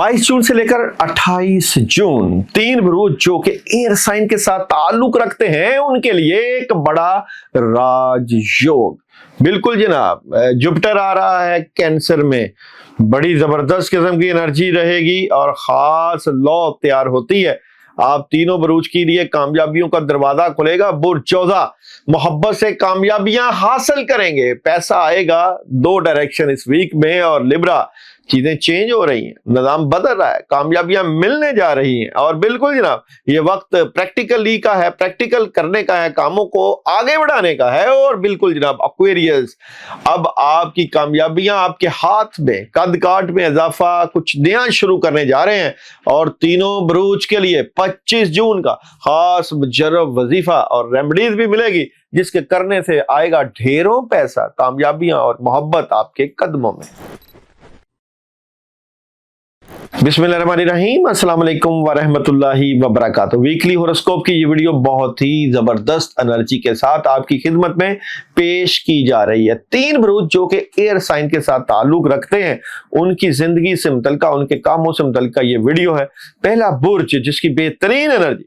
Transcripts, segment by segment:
22 जून से लेकर 28 जून 3 बुरुज जो कि एयर साइन के साथ ताल्लुक रखते हैं उनके लिए एक बड़ा राजयोग। बिल्कुल जनाब, जुपिटर आ रहा है कैंसर में, बड़ी जबरदस्त किस्म की एनर्जी रहेगी और खास लॉ तैयार होती है। आप तीनों बुरुज के लिए कामयाबियों का दरवाजा खुलेगा। बुर्ज चौदह मोहब्बत से कामयाबियां हासिल करेंगे, पैसा आएगा 2 डायरेक्शन इस वीक में। और लिब्रा, चीजें चेंज हो रही हैं, निजाम बदल रहा है, कामयाबियां मिलने जा रही हैं। और बिल्कुल जनाब, ये वक्त प्रैक्टिकली का है, प्रैक्टिकल करने का है, कामों को आगे बढ़ाने का है। और बिल्कुल जनाब एक्वेरियस, अब आपकी कामयाबियां आपके हाथ में, कद काठ में इजाफा, कुछ नया शुरू करने जा रहे हैं। और तीनों बुरुज के लिए 25 जून का खास मुजर्रब वजीफा और रेमेडीज भी मिलेगी, जिसके करने से आएगा ढेरों पैसा, कामयाबियां और मोहब्बत आपके कदमों में। बिस्मिल्लाहिर्रहमानिर्रहीम, अस्सलाम वालेकुम वरहमतुल्लाहि वबरकातुहू। वीकली होरोस्कोप की ये वीडियो बहुत ही जबरदस्त एनर्जी के साथ आपकी खिदमत में पेश की जा रही है। 3 बुरुज जो कि एयर साइन के साथ ताल्लुक रखते हैं, उनकी जिंदगी से मुतल्लिका, उनके कामों से मुतल्लिका ये वीडियो है। पहला बुर्ज जिसकी बेहतरीन एनर्जी,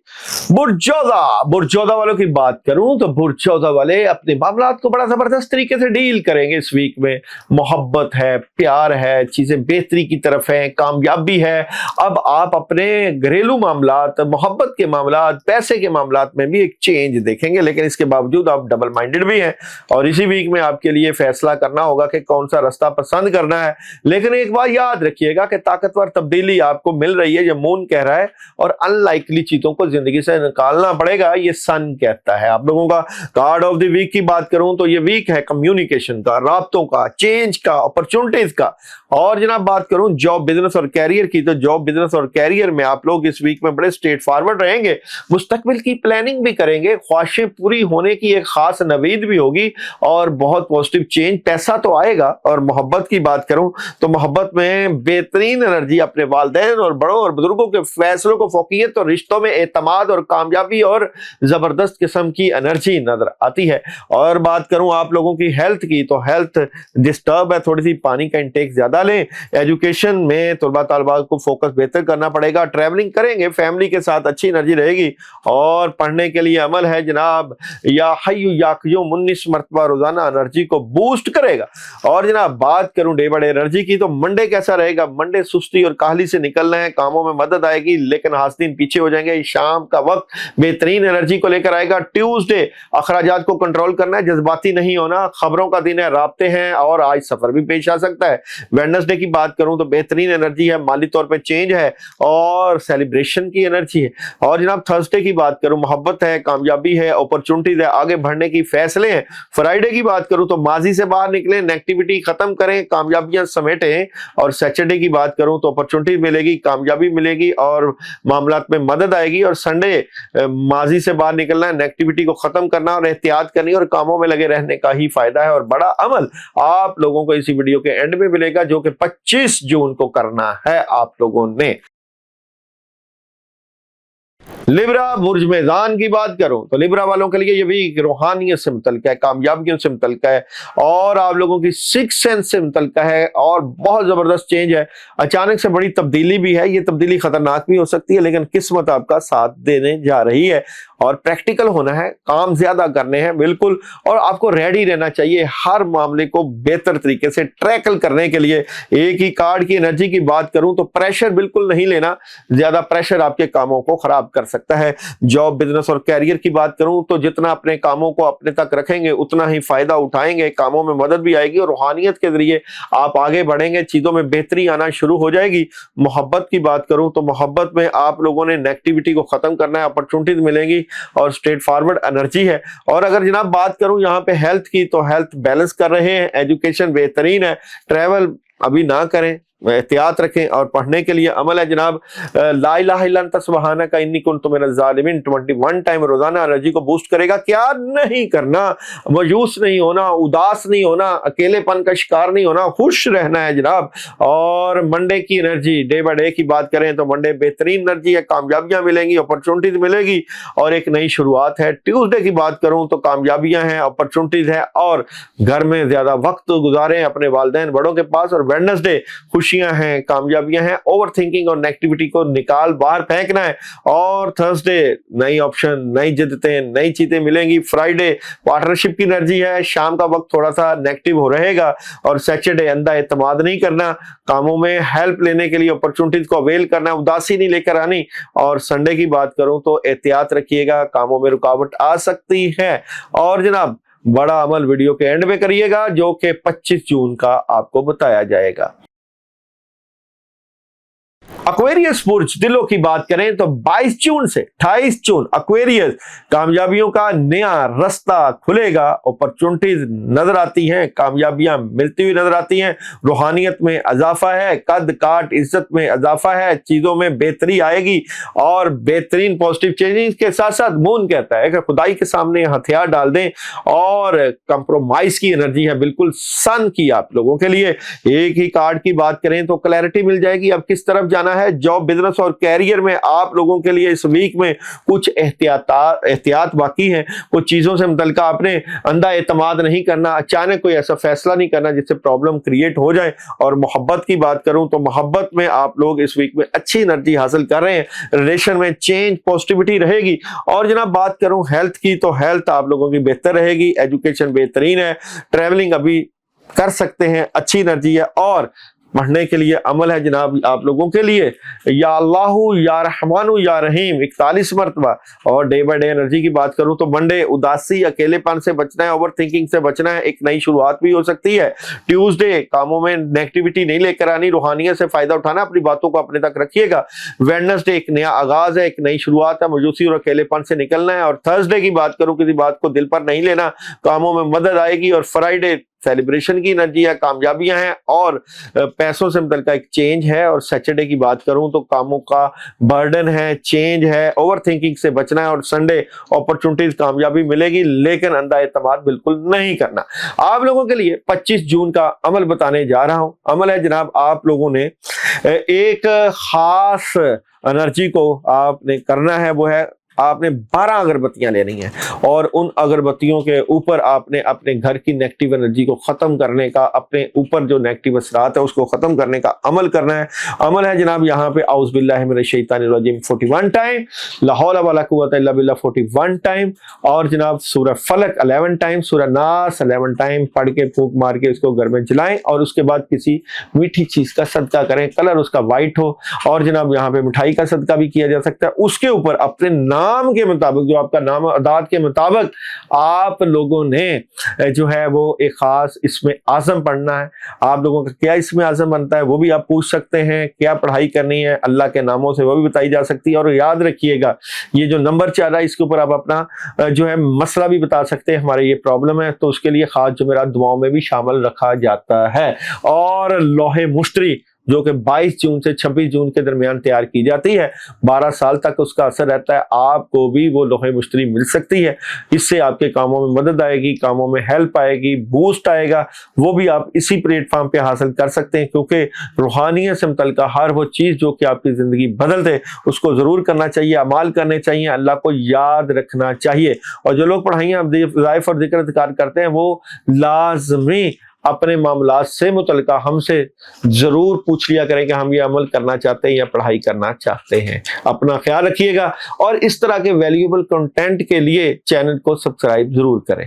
बुर्ज चौदह। बुर्ज चौदह वालों की बात करूं तो बुर्ज चौदह वाले अपने मामलात को बड़ा जबरदस्त तरीके से डील करेंगे इस वीक में। मोहब्बत है, प्यार है, चीजें बेहतरी की तरफ है, कामयाबी है। अब आप अपने घरेलू मामलात, मोहब्बत के मामलात, पैसे के मामलात में भी एक चेंज देखेंगे, लेकिन इसके बावजूद आप डबल माइंडेड भी हैं। और इसी वीक में आपके लिए फैसला करना होगा कि कौन सा रास्ता पसंद करना है। लेकिन एक बात याद रखिएगा कि ताकतवर तब्दीली आपको मिल रही है, ये मून कह रहा है, और अनलाइकली चीजों को जिंदगी से निकालना पड़ेगा, ये सन कहता है। आप लोगों का कार्ड ऑफ द वीक की बात करूं तो ये वीक है कम्युनिकेशन का, राब्तों का, चेंज का, अपॉर्चुनिटीज का। और जनाब बात करूं जॉब, बिजनेस और कैरियर की, तो जॉब, बिजनेस और कैरियर में आप लोग इस वीक में बड़े स्ट्रेट फॉरवर्ड रहेंगे, मुस्तकबिल की प्लानिंग भी करेंगे, ख्वाहिशें पूरी होने की एक खास नवीद भी होगी और बहुत पॉजिटिव चेंज, पैसा तो आएगा। और मोहब्बत की बात करूं तो मोहब्बत में बेहतरीन एनर्जी, अपने वालिदैन और बड़ों और बुजुर्गों के फैसलों को फौकियत और रिश्तों में एतमाद और कामयाबी और जबरदस्त किस्म की एनर्जी नजर आती है। और बात करूं आप लोगों की हेल्थ की, तो हेल्थ डिस्टर्ब है, थोड़ी सी पानी का इंटेक ज्यादा लें। एजुकेशन में तलबा तलबा को फोकस बेहतर करना पड़ेगा। ट्रैवलिंग करेंगे, फैमिली के साथ अच्छी एनर्जी रहेगी। और पढ़ने के लिए अमल है जनाब, या हय्यु या क़य्यूम 19 मरतबा रोजाना एनर्जी को बूस्ट करेगा। और जनाब बात करूं डे बाय डे एनर्जी की, तो मंडे कैसा रहेगा? मंडे सुस्ती और काहली से निकलना है, कामों में मदद आएगी, लेकिन हासिल पीछे हो जाएंगे। शाम का वक्त बेहतरीन एनर्जी को लेकर आएगा। ट्यूसडे अखराजात को कंट्रोल करना है, जज्बाती नहीं होना, खबरों का दिन है, राब्ते हैं, और आज सफर भी पेश आ सकता है। वेडनेसडे की बात करूं तो बेहतरीन एनर्जी है, माली तौर पे चेंज है और सेलिब्रेशन की एनर्जी है। और जनाब थर्सडे की बात करूं, मोहब्बत है, कामयाबी है, अपॉर्चुनिटीज है, आगे बढ़ने की फैसले हैं। फ्राइडे की बात करूं तो माजी से बाहर निकले, नेगेटिविटी खत्म करें, कामयाबियां समेटें। और सैटरडे की बात करूं तो अपॉर्चुनिटी मिलेगी, कामयाबी मिलेगी और मामलात में मदद आएगी। और संडे माजी से बाहर निकलना है, नेगेटिविटी को खत्म करना और एहतियात करनी और कामों में लगे रहने का ही फायदा है। और बड़ा अमल आप लोगों को इसी वीडियो के एंड में मिलेगा, जो कि 25 जून को करना है आप लोगों ने। लिब्रा बुर्ज मेज़ान की बात करूं तो लिब्रा वालों के लिए ये भी रूहानियत से मुतल्लिका है, कामयाबियों से मुतल्लिका है और आप लोगों की सिक्स सेंस से मुतल्लिका है। और बहुत जबरदस्त चेंज है, अचानक से बड़ी तब्दीली भी है। ये तब्दीली खतरनाक भी हो सकती है, लेकिन किस्मत आपका साथ देने जा रही है। और प्रैक्टिकल होना है, काम ज्यादा करने हैं बिल्कुल, और आपको रेडी रहना चाहिए हर मामले को बेहतर तरीके से ट्रैकल करने के लिए। एक ही कार्ड की एनर्जी की बात करूं तो प्रेशर बिल्कुल नहीं लेना, ज्यादा प्रेशर आपके कामों को खराब कर सकता है। जॉब, बिजनेस और कैरियर की बात करूं तो जितना अपने कामों को अपने तक रखेंगे उतना ही फायदा उठाएंगे, कामों में मदद भी आएगी और रूहानियत के जरिए आप आगे बढ़ेंगे, चीजों में बेहतरी आना शुरू हो जाएगी। मोहब्बत की बात करूं तो मोहब्बत में आप लोगों ने नेगेटिविटी को खत्म करना है, अपॉर्चुनिटीज मिलेंगी और स्ट्रेट फॉरवर्ड एनर्जी है। और अगर जनाब बात करूं यहाँ पे हेल्थ की, तो हेल्थ बैलेंस कर रहे हैं, एजुकेशन बेहतरीन है, ट्रैवल अभी ना करें, एहतियात रखें। और पढ़ने के लिए अमल है जनाब, ला इलाहा इल्ला अंता सुब्हानका इन्नी कुन्तु मिनज़ ज़ालिमीन 21 टाइम रोजाना एनर्जी को बूस्ट करेगा। क्या नहीं करना, मायूस नहीं होना, उदास नहीं होना, अकेलेपन का शिकार नहीं होना, खुश रहना है जनाब। और मंडे की एनर्जी, डे बाय डे की बात करें तो मंडे बेहतरीन एनर्जी है, कामयाबियां मिलेंगी, अपॉर्चुनिटीज मिलेगी और एक नई शुरुआत है। ट्यूसडे की बात करूं तो कामयाबियां हैं, अपॉर्चुनिटीज है और घर में ज्यादा वक्त गुजारें अपने वालिदैन बड़ों के पास। और वेडनेसडे खुशी खुशियां हैं, कामयाबियां हैं, ओवर थिंकिंग और नेगेटिविटी को निकाल बाहर फेंकना है। और थर्सडे नई ऑप्शन, नई जिद्दतें, नई चीजें मिलेंगी। फ्राइडे पार्टनरशिप की एनर्जी है, शाम का वक्त थोड़ा सा नेगेटिव हो रहेगा। और सैटरडे अंधा एतमाद नहीं करना, कामों में हेल्प लेने के लिए अपॉर्चुनिटीज को अवेल करना, उदासी नहीं लेकर आनी। और संडे की बात करूं तो एहतियात रखिएगा, कामों में रुकावट आ सकती है। और जनाब बड़ा अमल वीडियो के एंड में करिएगा जो कि 25 जून का आपको बताया जाएगा। एक्वेरियस बुर्ज दिलों की बात करें तो 22 जून से 28 जून एक्वेरियस कामयाबियों का नया रास्ता खुलेगा। अपॉर्चुनिटीज नजर आती हैं, कामयाबियां मिलती हुई नजर आती हैं, रूहानियत में इजाफा है, कद काट इज्जत में इजाफा है, चीजों में बेहतरी आएगी और बेहतरीन पॉजिटिव चेंजेस के साथ साथ मून कहता है कि खुदाई के सामने हथियार डाल दें और कंप्रोमाइज की एनर्जी है बिल्कुल सन की आप लोगों के लिए। एक ही कार्ड की बात करें तो क्लैरिटी मिल जाएगी अब किस तरफ जाना है। जॉब, बिजनेस और कैरियर में आप लोगों के लिए इस वीक में कुछ एहतियात बाकी हैं। कुछ चीजों से मुतल्लिका आपने अंधा एतमाद नहीं करना, अचानक कोई ऐसा फैसला नहीं करना जिससे प्रॉब्लम क्रिएट हो जाए। और मोहब्बत की बात करूं तो मोहब्बत में आप लोग इस वीक में अच्छी एनर्जी हासिल कर रहे हैं, रिलेशन में चेंज, पॉजिटिविटी रहेगी। और जनाब बात करूं हेल्थ की तो हेल्थ आप लोगों की बेहतर रहेगी, एजुकेशन बेहतरीन है, ट्रैवलिंग अभी कर सकते हैं, अच्छी एनर्जी है। और पढ़ने के लिए अमल है जनाब आप लोगों के लिए, या अल्लाहु या रहमानु या रहीम 41 मरतबा। और डे बाय डे एनर्जी की बात करूं तो मंडे उदासी, अकेलेपन से बचना है, ओवर थिंकिंग से बचना है, एक नई शुरुआत भी हो सकती है। ट्यूसडे कामों में नेगेटिविटी नहीं लेकर आनी, रूहानियत से फायदा उठाना, अपनी बातों को अपने तक रखिएगा। वेडनेसडे एक नया आगाज है, एक नई शुरुआत है, मायूसी और अकेलेपन से निकलना है। और थर्सडे की बात करूं किसी बात को दिल पर नहीं लेना, कामों में मदद आएगी। और फ्राइडे सेलिब्रेशन की एनर्जी है, कामयाबियां हैं और पैसों से मुतल्लिका एक चेंज है। और सैटरडे की बात करूं तो कामों का बर्डन है, चेंज है, ओवर थिंकिंग से बचना है। और संडे अपॉर्चुनिटीज, कामयाबी मिलेगी लेकिन अंधा एतमाद बिल्कुल नहीं करना। आप लोगों के लिए 25 जून का अमल बताने जा रहा हूं। अमल है जनाब आप लोगों ने एक खास एनर्जी को आपने करना है, वो है आपने 12 अगरबत्तियां लेनी है और उन अगरबत्तियों के ऊपर आपने अपने घर की नेगेटिव एनर्जी को खत्म करने का, अपने ऊपर जो नेगेटिव असरात है उसको खत्म करने का अमल करना है। अमल है जनाब यहाँ पे औज़ बिल्लाहि मिनश शैतानिर रजीम 41 टाइम, ला हौला वला कुव्वता इल्ला बिल्लाह 41 टाइम, और जनाब सूरह फलक 11 टाइम, सूरह नास 11 टाइम पढ़ के फूंक मार के इसको घर में जलाएं। और उसके बाद किसी मीठी चीज का सदका करें, कलर उसका व्हाइट हो। और जनाब यहाँ पे मिठाई का सदका भी किया जा सकता है। उसके ऊपर अपने नाम के मुताबिक, जो आपका नाम अदाद के मुताबिक आप लोगों ने जो है वो एक खास इसमें आज़म पढ़ना है। आप लोगों का क्या इसमें आज़म बनता है वो भी आप पूछ सकते हैं, क्या पढ़ाई करनी है अल्लाह के नामों से वो भी बताई जा सकती है। और याद रखिएगा ये जो नंबर चल रहा है इसके ऊपर आप अपना जो है मसला भी बता सकते हैं, हमारे ये प्रॉब्लम है, तो उसके लिए खास जुमेरात दुआओं में भी शामिल रखा जाता है। और लोहे मुश्तरी जो कि 22 जून से 26 जून के दरमियान तैयार की जाती है, 12 साल तक उसका असर रहता है, आपको भी वो लोहे मुश्तरी मिल सकती है। इससे आपके कामों में मदद आएगी, कामों में हेल्प आएगी, बूस्ट आएगा, वो भी आप इसी प्लेटफॉर्म पे हासिल कर सकते हैं। क्योंकि रूहानियत से मुतल्लिका हर वो चीज़ जो कि आपकी ज़िंदगी बदल दे उसको ज़रूर करना चाहिए, अमाल करने चाहिए, अल्लाह को याद रखना चाहिए। और जो लोग पढ़ाइयाँ वज़ाइफ और ज़िक्र अज़कार करते हैं वो लाज़मी अपने मामलात से मुतल्लिका हमसे जरूर पूछ लिया करें कि हम ये अमल करना चाहते हैं या पढ़ाई करना चाहते हैं। अपना ख्याल रखिएगा और इस तरह के वैल्यूएबल कंटेंट के लिए चैनल को सब्सक्राइब जरूर करें।